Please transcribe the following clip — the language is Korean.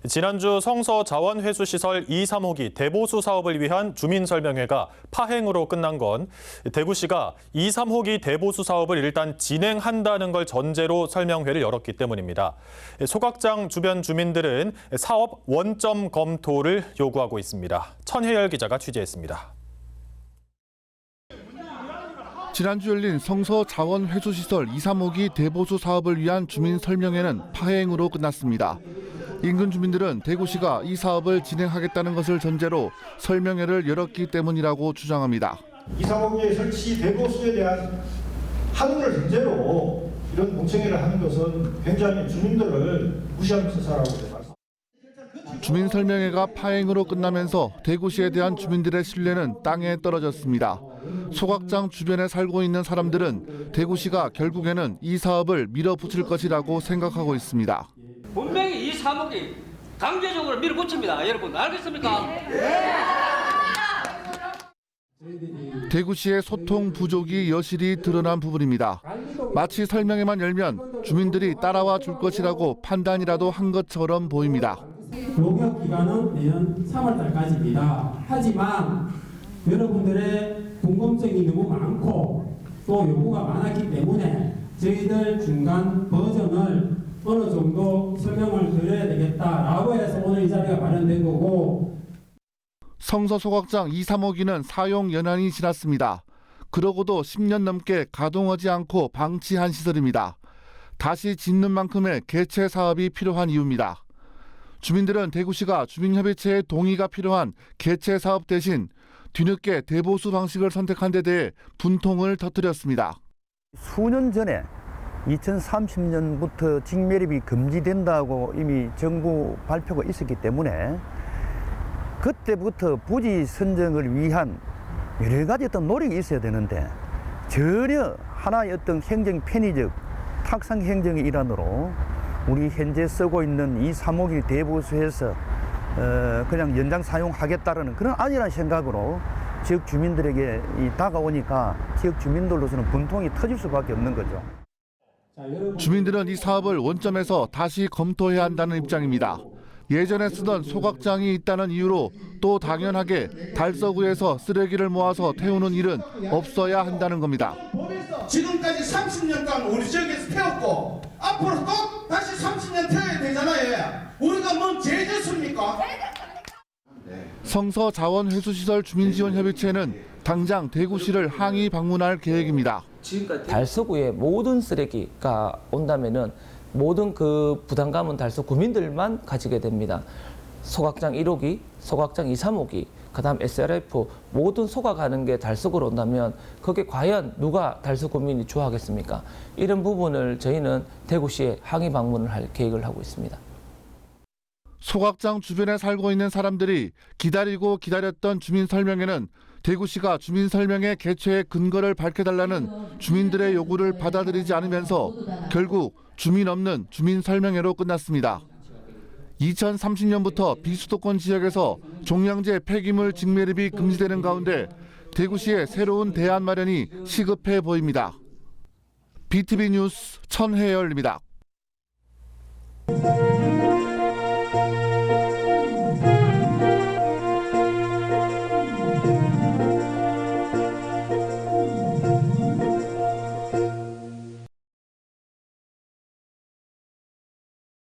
지난주 성서자원회수시설 2, 3호기 대보수 사업을 위한 주민설명회가 파행으로 끝난 건 대구시가 2, 3호기 대보수 사업을 일단 진행한다는 걸 전제로 설명회를 열었기 때문입니다. 소각장 주변 주민들은 사업 원점 검토를 요구하고 있습니다. 천혜열 기자가 취재했습니다. 지난주 열린 성서자원회수시설 2, 3호기 대보수 사업을 위한 주민설명회는 파행으로 끝났습니다. 인근 주민들은 대구시가 이 사업을 진행하겠다는 것을 전제로 설명회를 열었기 때문이라고 주장합니다. 2, 3호기의 설치 대보수에 대한 합의를 전제로 이런 공청회를 하는 것은 굉장히 주민들을 무시하는 사라고 생각합니다. 주민설명회가 파행으로 끝나면서 대구시에 대한 주민들의 신뢰는 땅에 떨어졌습니다. 소각장 주변에 살고 있는 사람들은 대구시가 결국에는 이 사업을 밀어붙일 것이라고 생각하고 있습니다. 분명히 이 3호기 강제적으로 밀어붙입니다. 여러분 알겠습니까? 대구시의 소통 부족이 여실히 드러난 부분입니다. 마치 설명회만 열면 주민들이 따라와 줄 것이라고 판단이라도 한 것처럼 보입니다. 용역 기간은 내년 3월 달까지입니다. 하지만 여러분들의 궁금증이 너무 많고 또 요구가 많았기 때문에 저희들 중간 버전을 어느 정도 설명을 드려야 되겠다라고 해서 오늘 이 자리가 마련된 거고. 성서소각장 2, 3호기는 사용 연한이 지났습니다. 그러고도 10년 넘게 가동하지 않고 방치한 시설입니다. 다시 짓는 만큼의 개최 사업이 필요한 이유입니다. 주민들은 대구시가 주민협의체의 동의가 필요한 개최 사업 대신 뒤늦게 대보수 방식을 선택한 데 대해 분통을 터뜨렸습니다. 수년 전에 2030년부터 직매립이 금지된다고 이미 정부 발표가 있었기 때문에 그때부터 부지 선정을 위한 여러 가지 어떤 노력이 있어야 되는데 전혀 하나의 어떤 행정 편의적 탁상 행정의 일환으로 우리 현재 쓰고 있는 이 3호기 대보수에서 그냥 연장 사용하겠다는 그런 아니라는 생각으로 지역 주민들에게 다가오니까 지역 주민들로서는 분통이 터질 수밖에 없는 거죠. 주민들은 이 사업을 원점에서 다시 검토해야 한다는 입장입니다. 예전에 쓰던 소각장이 있다는 이유로 또 당연하게 달서구에서 쓰레기를 모아서 태우는 일은 없어야 한다는 겁니다. 지금까지 30년간 우리 지역에서 태웠고 앞으로 또 다시 30년 태워야 되잖아요. 우리가 뭔 죄졌습니까? 성서자원회수시설 주민지원협의체는 당장 대구시를 항의 방문할 계획입니다. 달서구에 모든 쓰레기가 온다면은 모든 그 부담감은 달서 구민들만 가지게 됩니다. 소각장 1호기, 소각장 2, 3호기, 그다음 SRF 모든 소각하는 게 달서구로 온다면 그게 과연 누가 달서 구민이 좋아하겠습니까? 이런 부분을 저희는 대구시에 항의 방문을 할 계획을 하고 있습니다. 소각장 주변에 살고 있는 사람들이 기다리고 기다렸던 주민설명회는 대구시가 주민설명회 개최의 근거를 밝혀달라는 주민들의 요구를 받아들이지 않으면서 결국 주민 없는 주민설명회로 끝났습니다. 2030년부터 비수도권 지역에서 종량제 폐기물 직매립이 금지되는 가운데 대구시의 새로운 대안 마련이 시급해 보입니다. BTV 뉴스 천혜열입니다.